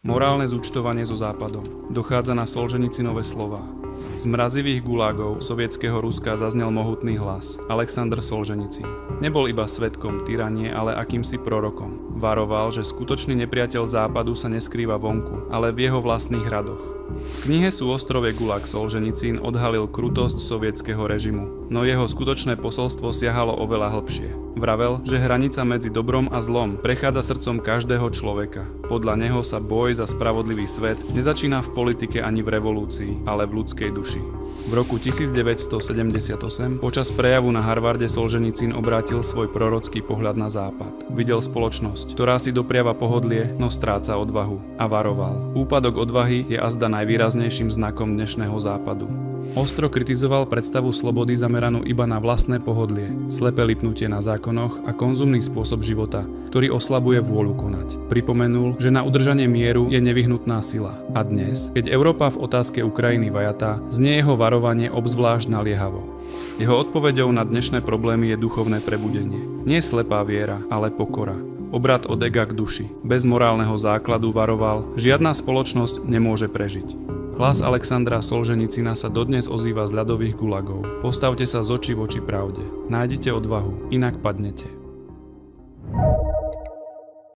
Morálne zúčtovanie so Západom. Dochádza na Solženicinove slová. Z mrazivých gulágov sovietskeho Ruska zaznel mohutný hlas. Alexander Solženicin. Nebol iba svedkom tyranie, ale akýmsi prorokom. Varoval, že skutočný nepriateľ Západu sa neskrýva vonku, ale v jeho vlastných radoch. V knihe Súostrovie Gulag Solženicin odhalil krutosť sovietskeho režimu, no jeho skutočné posolstvo siahalo oveľa hlbšie. Vravel, že hranica medzi dobrom a zlom prechádza srdcom každého človeka. Podľa neho sa boj za spravodlivý svet nezačína v politike ani v revolúcii, ale v ľudskej duši. V roku 1978 počas prejavu na Harvarde Solženicin obrátil svoj prorocký pohľad na Západ. Videl spoločnosť, ktorá si dopriava pohodlie, no stráca odvahu. A varoval. Úpadok odvahy je azda najvýraznejším znakom dnešného Západu. Ostro kritizoval predstavu slobody zameranú iba na vlastné pohodlie, slepé lipnutie na zákonoch a konzumný spôsob života, ktorý oslabuje vôľu konať. Pripomenul, že na udržanie mieru je nevyhnutná sila. A dnes, keď Európa v otázke Ukrajiny vajatá, znie jeho varovanie obzvlášť naliehavo. Jeho odpoveďou na dnešné problémy je duchovné prebudenie. Nie slepá viera, ale pokora. Obrat od ega k duši. Bez morálneho základu varoval, žiadna spoločnosť nemôže prežiť. Hlas Alexandra Solženicina sa dodnes ozýva z ľadových gulagov. Postavte sa z očí voči pravde. Nájdite odvahu, inak padnete.